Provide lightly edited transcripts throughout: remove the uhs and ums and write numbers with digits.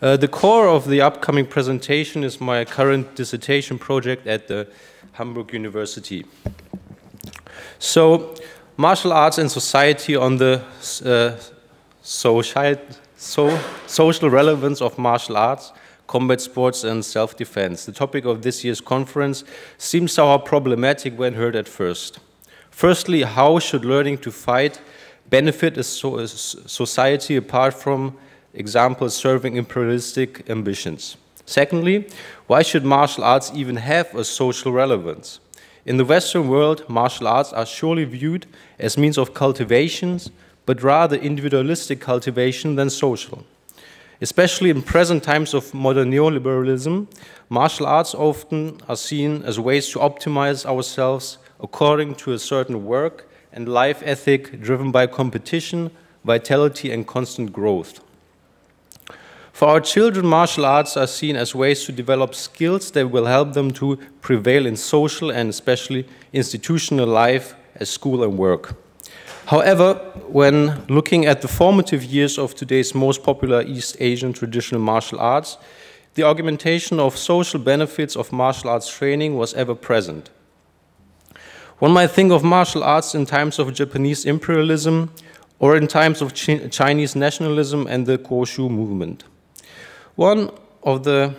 The core of the upcoming presentation is my current dissertation project at the Hamburg University. So, martial arts and society on the social relevance of martial arts, combat sports and self-defense. The topic of this year's conference seems somehow problematic when heard at first. Firstly, how should learning to fight benefit a society apart from examples serving imperialistic ambitions? Secondly, why should martial arts even have a social relevance? In the Western world, martial arts are surely viewed as means of cultivation, but rather individualistic cultivation than social. Especially in present times of modern neoliberalism, martial arts often are seen as ways to optimize ourselves according to a certain work and life ethic driven by competition, vitality and constant growth. For our children, martial arts are seen as ways to develop skills that will help them to prevail in social and especially institutional life as school and work. However, when looking at the formative years of today's most popular East Asian traditional martial arts, the argumentation of social benefits of martial arts training was ever present. One might think of martial arts in times of Japanese imperialism or in times of Chinese nationalism and the Koshu movement. One of the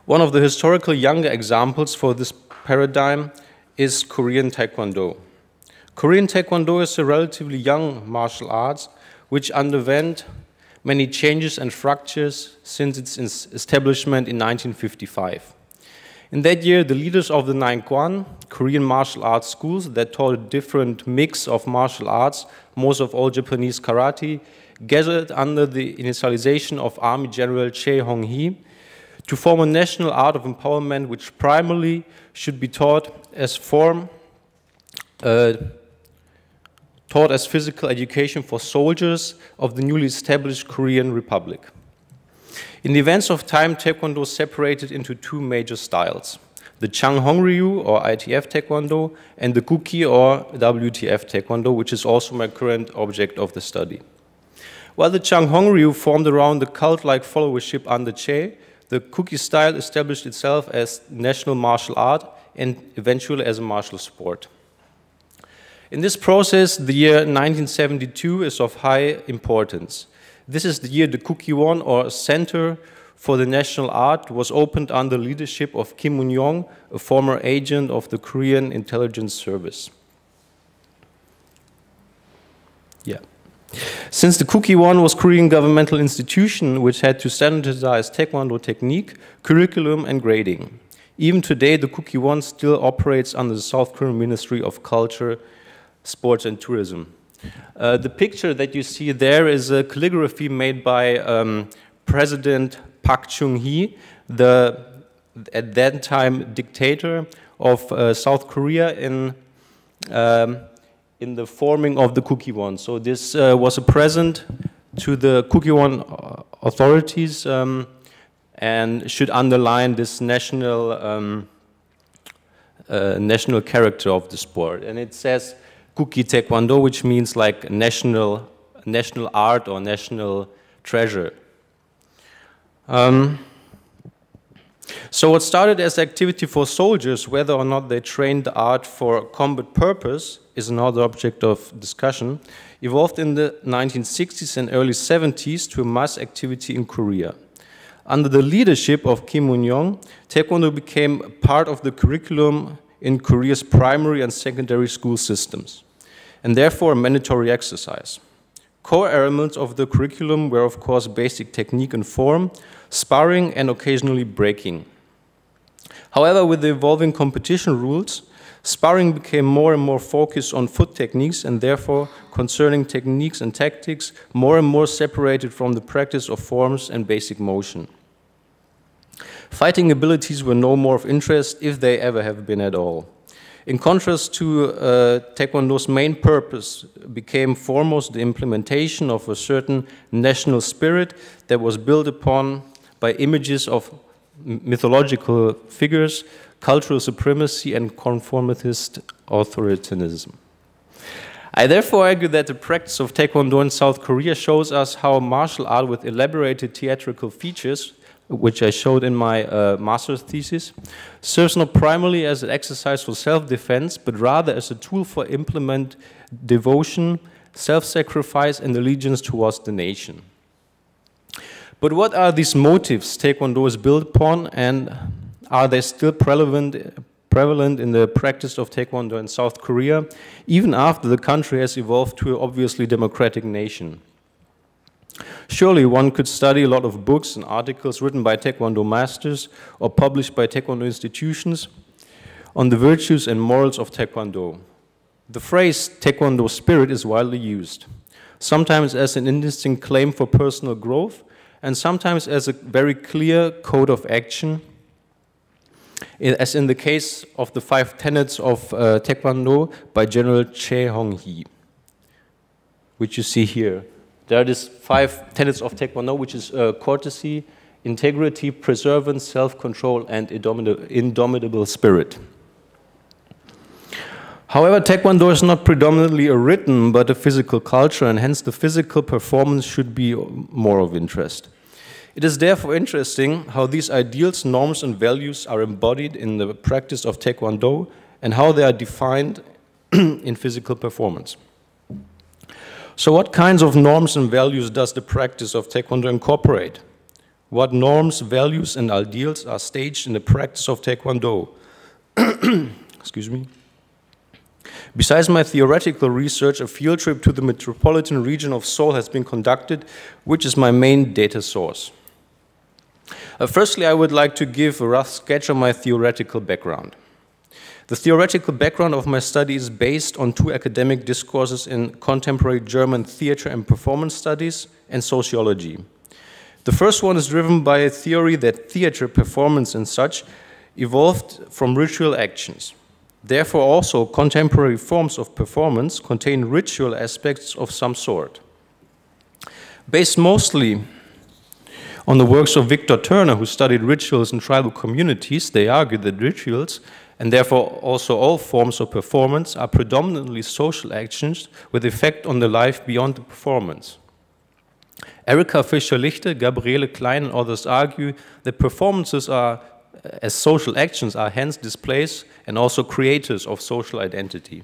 historical younger examples for this paradigm is Korean Taekwondo. Korean Taekwondo is a relatively young martial arts which underwent many changes and fractures since its establishment in 1955. In that year, the leaders of the Naengkwan, Korean martial arts schools that taught a different mix of martial arts, most of all Japanese karate, gathered under the initialization of Army General Chae Hong-hee to form a national art of empowerment which primarily should be taught as physical education for soldiers of the newly established Korean Republic. In the events of time, Taekwondo separated into two major styles, the Changhong-ryu or ITF Taekwondo and the Kukki or WTF Taekwondo, which is also my current object of the study. While the Changhong-ryu formed around the cult-like followership under Chae, the Kukki style established itself as national martial art and eventually as a martial sport. In this process, the year 1972 is of high importance. This is the year the Kukki-won, or Center for the National Art, was opened under the leadership of Kim Moon-young, a former agent of the Korean Intelligence Service. Since the Kukki-won was Korean governmental institution which had to standardize Taekwondo technique, curriculum and grading. Even today, the Kukki-won still operates under the South Korean Ministry of Culture, Sports and Tourism. The picture that you see there is a calligraphy made by President Park Chung-hee, at that time dictator of South Korea in the forming of the Kukki-won. So this was a present to the Kukki-won authorities and should underline this national character of the sport. And it says Kukki Taekwondo, which means like national art or national treasure. So what started as activity for soldiers, whether or not they trained the art for combat purpose, is another object of discussion, evolved in the 1960s and early 70s to a mass activity in Korea. Under the leadership of Kim Moon-young, Taekwondo became part of the curriculum in Korea's primary and secondary school systems, and therefore a mandatory exercise. Core elements of the curriculum were, of course, basic technique and form, sparring, and occasionally breaking. However, with the evolving competition rules, sparring became more and more focused on foot techniques and therefore concerning techniques and tactics more and more separated from the practice of forms and basic motion. Fighting abilities were no more of interest, if they ever have been at all. In contrast to Taekwondo's main purpose became foremost the implementation of a certain national spirit that was built upon by images of mythological figures, cultural supremacy, and conformist authoritarianism. I therefore argue that the practice of Taekwondo in South Korea shows us how martial art with elaborated theatrical features, which I showed in my master's thesis, serves not primarily as an exercise for self-defense, but rather as a tool for implement devotion, self-sacrifice, and allegiance towards the nation. But what are these motives Taekwondo is built upon, and are they still prevalent in the practice of Taekwondo in South Korea, even after the country has evolved to an obviously democratic nation? Surely one could study a lot of books and articles written by Taekwondo masters or published by Taekwondo institutions on the virtues and morals of Taekwondo. The phrase Taekwondo spirit is widely used, sometimes as an indistinct claim for personal growth, and sometimes as a very clear code of action, as in the case of the 5 tenets of Taekwondo by General Che Hong-hee, which you see here. There are these 5 tenets of Taekwondo, which is courtesy, integrity, perseverance, self-control, and indomitable spirit. However, Taekwondo is not predominantly a written, but a physical culture, and hence the physical performance should be more of interest. It is therefore interesting how these ideals, norms, and values are embodied in the practice of Taekwondo and how they are defined in physical performance. So what kinds of norms and values does the practice of Taekwondo incorporate? What norms, values, and ideals are staged in the practice of Taekwondo? Excuse me. Besides my theoretical research, a field trip to the metropolitan region of Seoul has been conducted, which is my main data source. Firstly, I would like to give a rough sketch of my theoretical background. The theoretical background of my study is based on 2 academic discourses in contemporary German theater and performance studies and sociology. The first one is driven by a theory that theater, performance, and such evolved from ritual actions. Therefore, also contemporary forms of performance contain ritual aspects of some sort. Based mostly on the works of Victor Turner, who studied rituals in tribal communities, they argue that rituals, and therefore also all forms of performance, are predominantly social actions with effect on the life beyond the performance. Erika Fischer-Lichte, Gabriele Klein, and others argue that performances are, as social actions, are hence displays and also creators of social identity.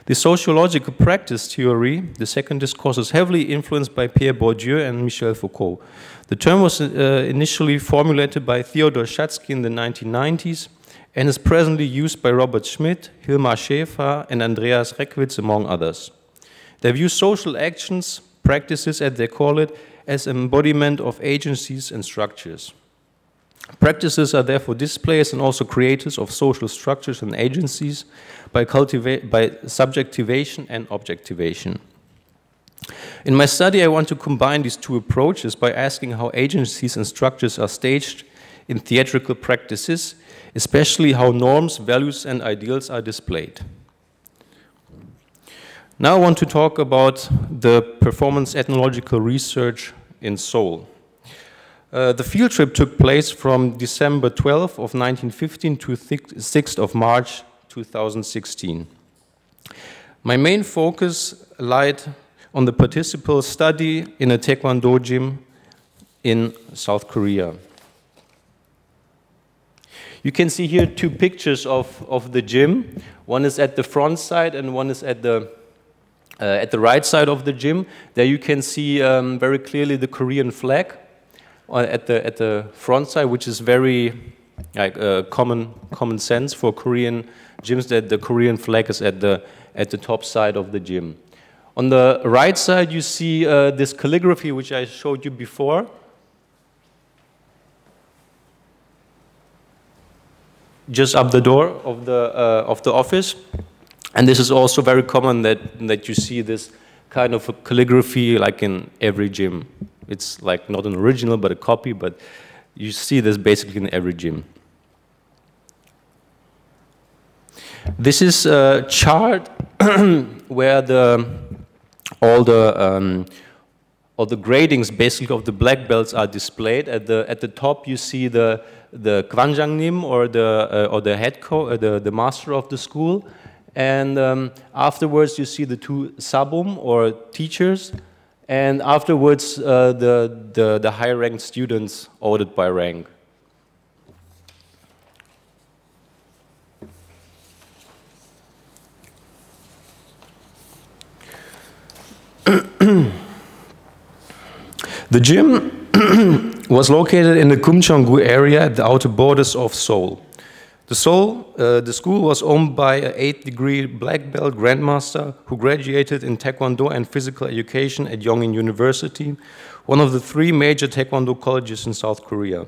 The sociological practice theory, the second discourse, is heavily influenced by Pierre Bourdieu and Michel Foucault. The term was initially formulated by Theodor Schatzky in the 1990s and is presently used by Robert Schmidt, Hilmar Schäfer, and Andreas Reckwitz, among others. They view social actions, practices, as they call it, as embodiment of agencies and structures. Practices are therefore displays and also creators of social structures and agencies by subjectivation and objectivation. In my study, I want to combine these 2 approaches by asking how agencies and structures are staged in theatrical practices, especially how norms, values, and ideals are displayed. Now I want to talk about the performance ethnological research in Seoul. The field trip took place from December 12th of 1915 to 6th of March 2016. My main focus lied on the participal study in a Taekwondo gym in South Korea. You can see here 2 pictures of the gym. One is at the front side and one is at the right side of the gym. There you can see very clearly the Korean flag at the front side, which is very common sense for Korean gyms, that the Korean flag is at the top side of the gym. On the right side, you see this calligraphy, which I showed you before. Just up the door of the office, and this is also very common that you see this kind of a calligraphy like in every gym. It's like not an original but a copy, but you see this basically in every gym. This is a chart where all the gradings basically of the black belts are displayed. At the top you see the Kwanjangnim, or the head coach, the master of the school, And afterwards, you see the two sabum, or teachers, and afterwards, the higher-ranked students ordered by rank. The gym was located in the Kumcheongu area at the outer borders of Seoul. The school was owned by an 8th-degree black belt grandmaster who graduated in Taekwondo and physical education at Yongin University, one of the 3 major Taekwondo colleges in South Korea.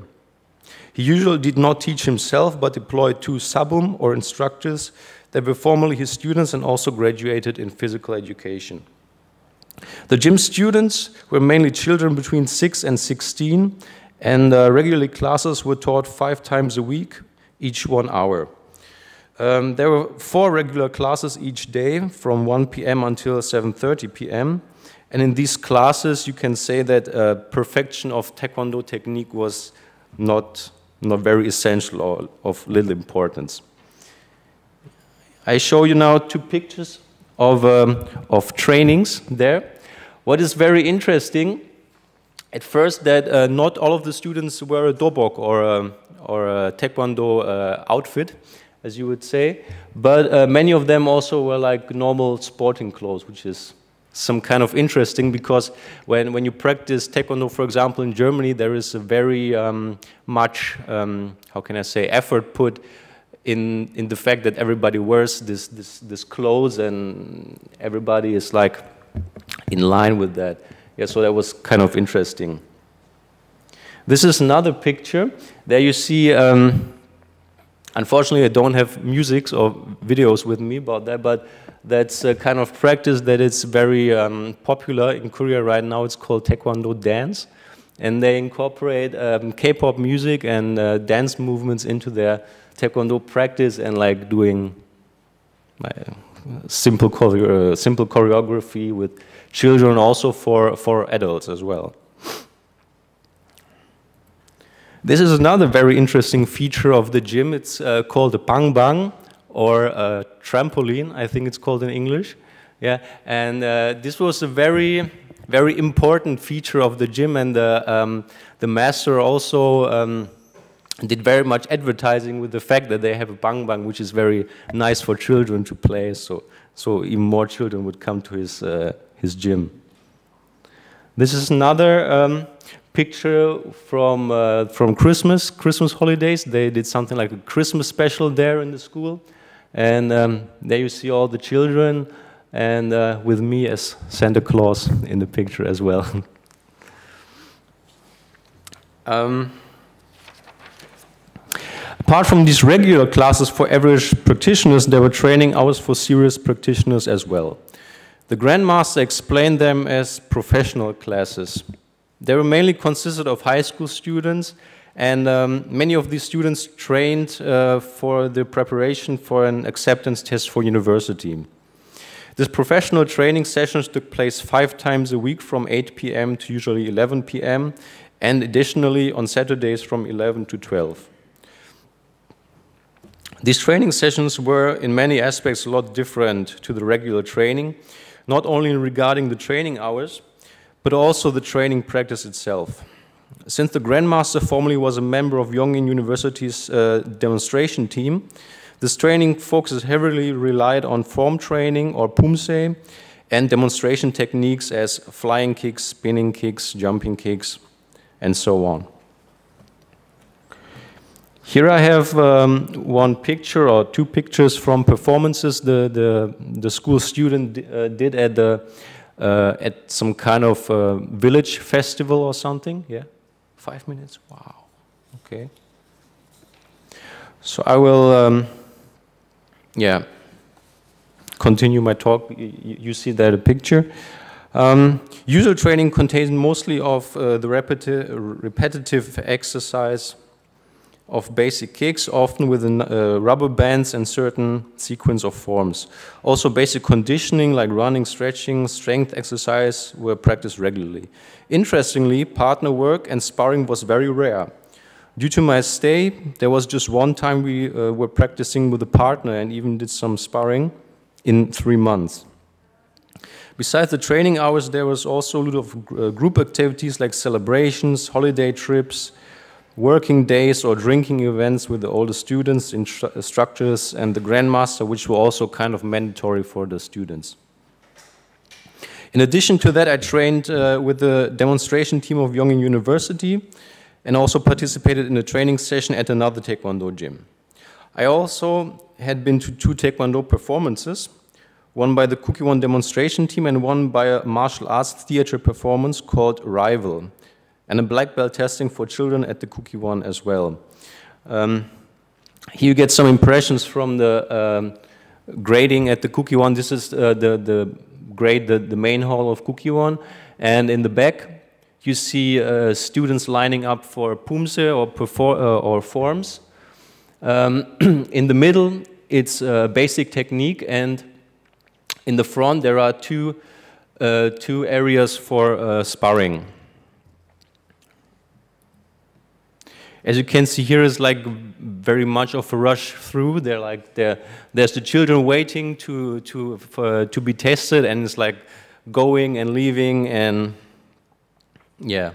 He usually did not teach himself, but employed 2 sabum, or instructors, that were formerly his students and also graduated in physical education. The gym students were mainly children between 6 and 16, and regularly classes were taught 5 times a week, each 1 hour. There were 4 regular classes each day from 1 p.m. until 7:30 p.m. And in these classes, you can say that perfection of Taekwondo technique was not very essential or of little importance. I show you now 2 pictures of trainings there. What is very interesting, at first, that not all of the students wear a dobok or a Taekwondo outfit, as you would say, but many of them also wear like normal sporting clothes, which is some kind of interesting, because when you practice Taekwondo, for example, in Germany, there is a very much, how can I say, effort put in the fact that everybody wears this clothes and everybody is like in line with that. Yeah, so that was kind of interesting. This is another picture. There you see, unfortunately I don't have music or videos with me about that, but that's a kind of practice that is very popular in Korea right now. It's called Taekwondo dance. And they incorporate K-pop music and dance movements into their Taekwondo practice, and like doing simple choreography with children, also for adults as well. This is another very interesting feature of the gym. It's called a bang bang, or a trampoline, I think it's called in English. Yeah, and this was a very important feature of the gym, and the master also did very much advertising with the fact that they have a bang bang, which is very nice for children to play. So even more children would come to his gym. This is another picture from Christmas holidays. They did something like a Christmas special there in the school, and there you see all the children, and with me as Santa Claus in the picture as well. Apart from these regular classes for average practitioners, there were training hours for serious practitioners as well. The Grandmaster explained them as professional classes. They were mainly consisted of high school students, and many of these students trained for the preparation for an acceptance test for university. These professional training sessions took place 5 times a week from 8 p.m. to usually 11 p.m. and additionally on Saturdays from 11 to 12. These training sessions were in many aspects a lot different to the regular training, not only regarding the training hours, but also the training practice itself. Since the Grandmaster formerly was a member of Yongin University's demonstration team, this training focus heavily relied on form training, or pumse, and demonstration techniques as flying kicks, spinning kicks, jumping kicks, and so on. Here I have one picture or 2 pictures from performances the school student did at some kind of village festival or something. Yeah, 5 minutes. Wow. Okay. So I will, continue my talk. You see that a picture. Usual training contains mostly of the repetitive exercise of basic kicks, often with rubber bands and certain sequence of forms. Also basic conditioning like running, stretching, strength exercise were practiced regularly. Interestingly, partner work and sparring was very rare. Due to my stay, there was just one time we were practicing with a partner and even did some sparring. in 3 months. Besides the training hours, there was also a lot of group activities like celebrations, holiday trips, working days or drinking events with the older students, instructors and the grandmaster, which were also kind of mandatory for the students. In addition to that, I trained with the demonstration team of Yongin University and also participated in a training session at another Taekwondo gym. I also had been to 2 Taekwondo performances, one by the Kukki-Spirit demonstration team and one by a martial arts theater performance called Rival, and a black belt testing for children at the Kukki-Spirit as well. Here you get some impressions from the grading at the Kukki-Spirit. This is the main hall of Kukki-Spirit, and in the back you see students lining up for pumse or forms. In the middle it's basic technique, and in the front there are two areas for sparring. As you can see here is like very much of a rush through. There's the children waiting to be tested, and it's like going and leaving, and yeah,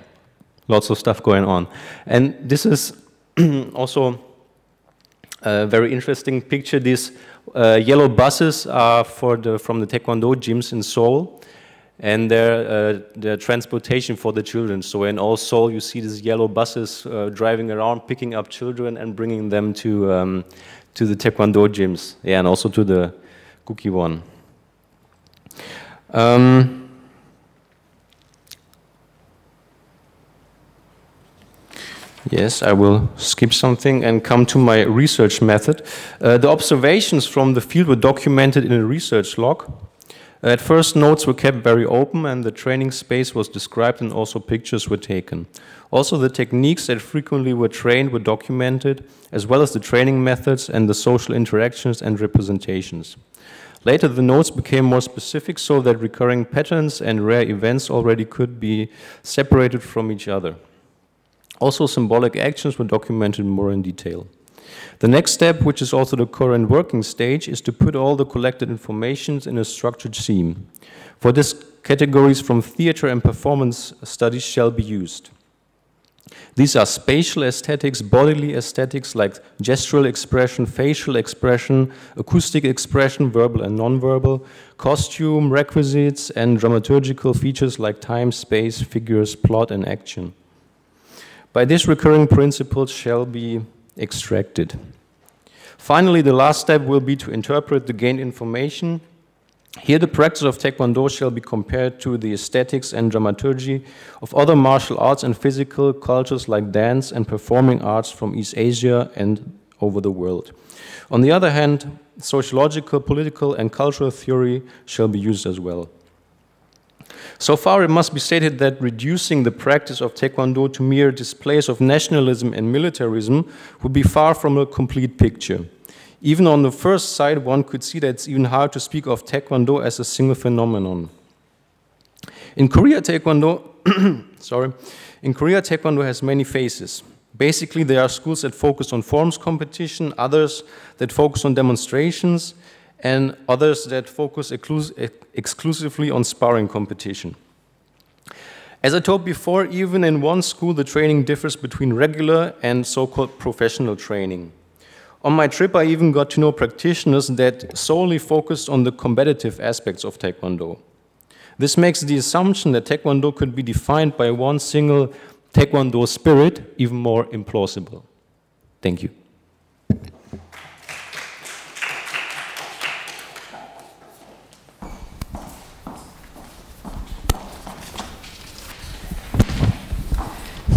lots of stuff going on. And this is also a very interesting picture. These yellow buses are from the Taekwondo gyms in Seoul, and they're transportation for the children. So in all Seoul, you see these yellow buses driving around, picking up children and bringing them to the Taekwondo gyms, yeah, and also to the Kukki-Spirit. Yes, I will skip something and come to my research method. The observations from the field were documented in a research log. At first, notes were kept very open, and the training space was described, and also pictures were taken. Also, the techniques that frequently were trained were documented, as well as the training methods and the social interactions and representations. Later, the notes became more specific, so that recurring patterns and rare events already could be separated from each other. Also, symbolic actions were documented more in detail. The next step, which is also the current working stage, is to put all the collected information in a structured scheme. For this, categories from theater and performance studies shall be used. These are spatial aesthetics, bodily aesthetics like gestural expression, facial expression, acoustic expression, verbal and non-verbal, costume, requisites, and dramaturgical features like time, space, figures, plot, and action. By this, recurring principles shall be extracted. Finally, the last step will be to interpret the gained information. Here, the practice of Taekwondo shall be compared to the aesthetics and dramaturgy of other martial arts and physical cultures like dance and performing arts from East Asia and over the world. On the other hand, sociological, political, and cultural theory shall be used as well. So far, it must be stated that reducing the practice of Taekwondo to mere displays of nationalism and militarism would be far from a complete picture. Even on the first sight, one could see that it's even hard to speak of Taekwondo as a single phenomenon. In Korea, Taekwondo has many phases. Basically, there are schools that focus on forms competition, others that focus on demonstrations, and others that focus exclusively on sparring competition. As I told before, even in one school, the training differs between regular and so-called professional training. On my trip, I even got to know practitioners that solely focused on the combative aspects of Taekwondo. This makes the assumption that Taekwondo could be defined by one single Taekwondo spirit even more implausible. Thank you.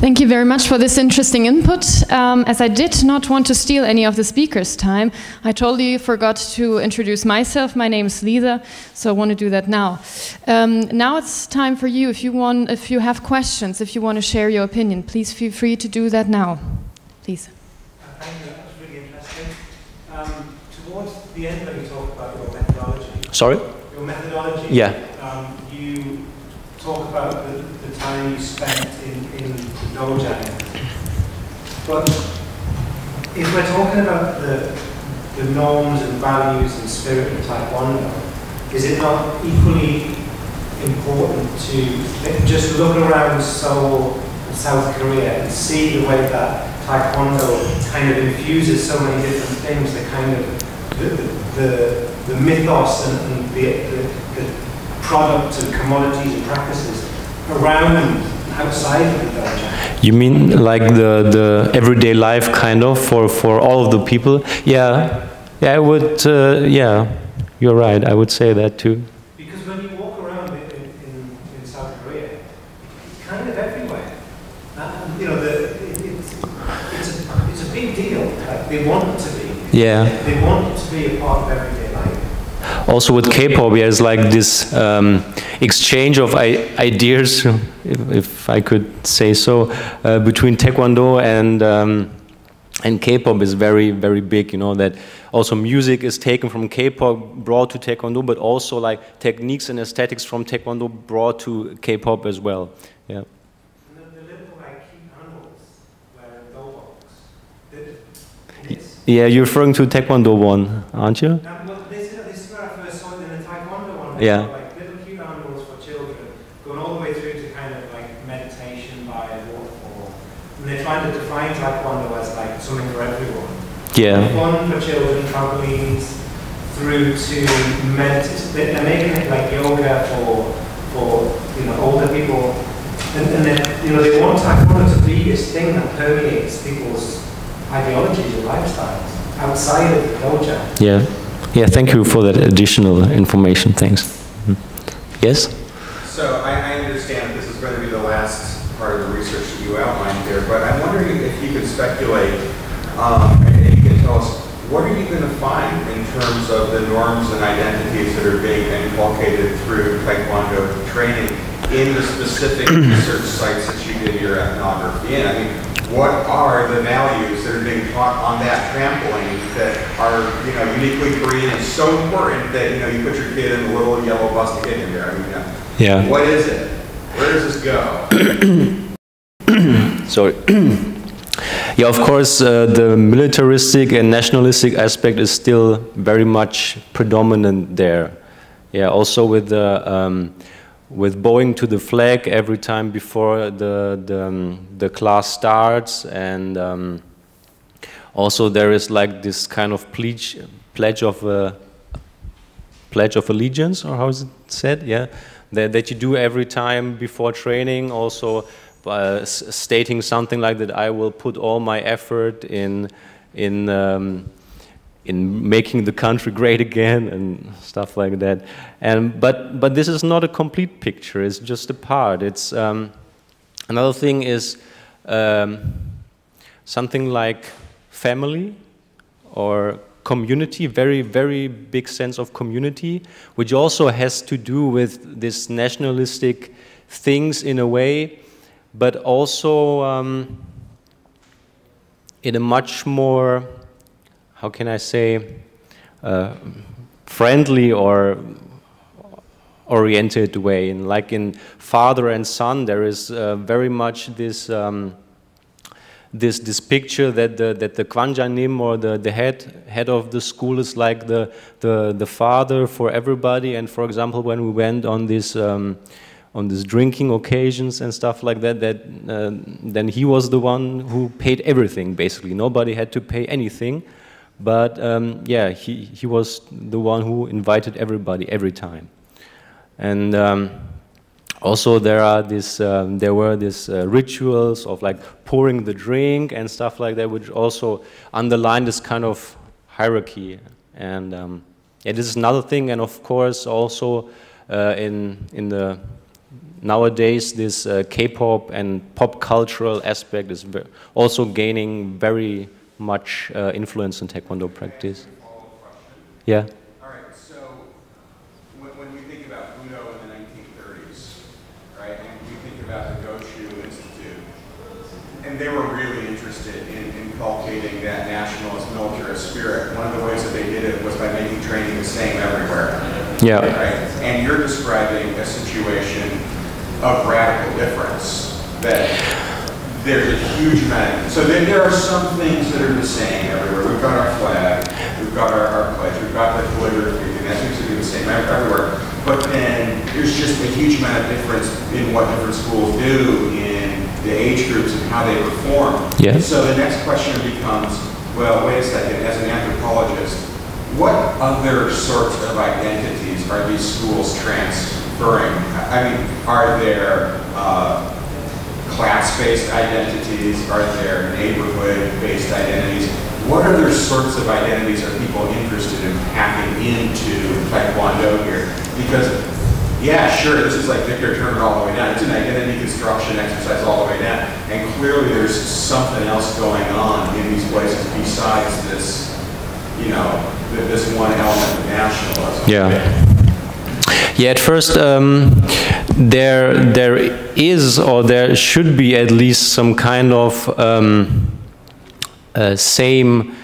Thank you very much for this interesting input. As I did not want to steal any of the speakers' time, I totally forgot to introduce myself. My name is Lisa, so I want to do that now. Now it's time for you. If you have questions, if you want to share your opinion, please feel free to do that now. Please. Thank you. That was really interesting. Towards the end, when you talk about your methodology. Sorry? Your methodology. Yeah. You talk about the time you spent in Dojang. But if we're talking about the the norms and values and spirit of Taekwondo, is it not equally important to just look around Seoul and South Korea and see the way that Taekwondo kind of infuses so many different things, the kind of the mythos and the products and commodities and practices around outside of the dojo? You mean like the everyday life kind of for all of the people? Yeah, I would. Yeah, you're right. I would say that too. Because when you walk around in South Korea, it's kind of everywhere. You know, it's a big deal. Like they want it to be. Yeah. They want it to be a part of everyday life. Also with K-pop, there's like this exchange of ideas, if I could say so, between Taekwondo and K-pop is very, very big. You know that also music is taken from K-pop, brought to Taekwondo, but also like techniques and aesthetics from Taekwondo brought to K-pop as well. Yeah. And the little like cute animals wearing doboks. Yeah, you're referring to Taekwondo one, aren't you? This is where I first saw it in the Taekwondo one. Yeah. Like little cute animals for children, going all the way through to kind of like meditation by a waterfall. And they're trying to define Taekwondo as like something for everyone. Yeah. Fun for children, trampolines, through to meditation. They're making it like yoga for you know older people. And then you know they want Taekwondo to be this thing that permeates people's ideologies and lifestyles outside of the dojo. Yeah. Yeah, thank you for that additional information. Thanks. Yes? So I understand this is going to be the last part of the research that you outlined there, but I'm wondering if you could speculate and you can tell us what are you going to find in terms of the norms and identities that are being inculcated through Taekwondo training in the specific research sites that you did your ethnography in? I mean, what are the values that are being taught on that trampoline that are, you know, uniquely Korean and so important that, you know, you put your kid in the little yellow bus to get in there? I mean, yeah. What is it? Where does this go? Sorry. Yeah, of course, the militaristic and nationalistic aspect is still very much predominant there. Yeah, also with the with bowing to the flag every time before the class starts, and also there is like this kind of pledge of allegiance, or how is it said? Yeah, that you do every time before training. Also, stating something like that, I will put all my effort in making the country great again and stuff like that. And but this is not a complete picture. It's just a part. It's another thing is something like family or community, very, very big sense of community, which also has to do with this nationalistic things in a way, but also in a much more, how can I say, friendly or oriented way. And like in father and son, there is very much this this picture that the kwanjanim, or the head of the school, is like the father for everybody. And for example, when we went on this drinking occasions and stuff like that, then he was the one who paid everything. Basically, nobody had to pay anything. But yeah, he was the one who invited everybody every time. And also there were these rituals of like pouring the drink and stuff like that, which also underlined this kind of hierarchy. And yeah, this is another thing. And of course, also in the nowadays, this K-pop and pop cultural aspect is also gaining very much influence in Taekwondo practice. Yeah. All right. So when we think about Budo in the 1930s, right, and we think about the Goshu Institute, and they were really interested in inculcating that nationalist militarist spirit. One of the ways that they did it was by making training the same everywhere. Yeah. Right. And you're describing a situation of radical difference that. There's a huge amount. So then there are some things that are the same everywhere. We've got our flag, we've we've got our pledge, we've got the calligraphy, and that seems to be the same everywhere. But then there's just a huge amount of difference in what different schools do in the age groups and how they perform. Yes. So the next question becomes, well, wait a second, as an anthropologist, what other sorts of identities are these schools transferring? I mean, are there class-based identities? Are there neighborhood-based identities? What other sorts of identities are people interested in packing into Taekwondo here? Because, yeah, sure, this is like Victor Turner all the way down. It's an identity construction exercise all the way down. And clearly there's something else going on in these places besides this, you know, this one element of nationalism. Yeah. Yeah, at first there is, or there should be at least some kind of same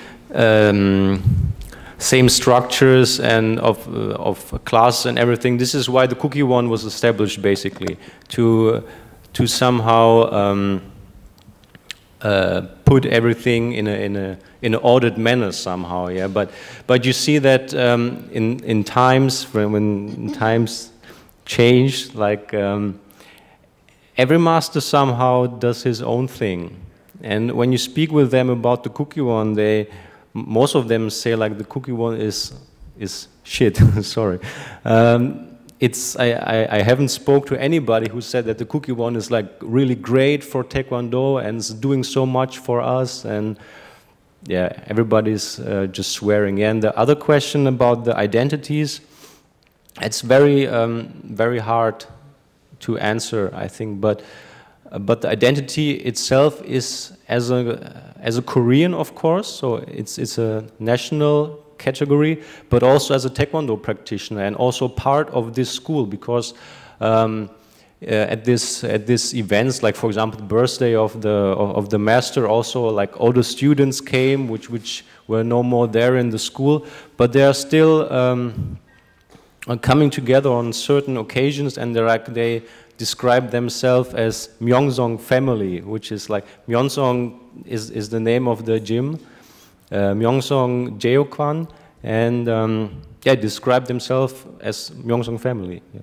structures and of classes and everything. This is why the Kukki-1 was established, basically, to somehow put everything in an ordered manner somehow. Yeah, but you see that in times when times change, like every master somehow does his own thing. And when you speak with them about the Kukki-1, most of them say like the Kukki-1 is shit. Sorry, I haven't spoke to anybody who said that the Kukki-1 is like really great for Taekwondo and is doing so much for us. And yeah, everybody's just swearing. And the other question about the identities, it's very very hard to answer, I think. But the identity itself is as a Korean, of course, so it's a national category, but also as a Taekwondo practitioner and also part of this school, because at this events, like for example the birthday of the master, also like all the students came, which were no more there in the school, but they are still coming together on certain occasions, and they describe themselves as Myeongsong family, which is like, Myeongsong is the name of the gym, Myeongsong Jeokwan, and yeah, describe themselves as Myeongsong family. Yeah.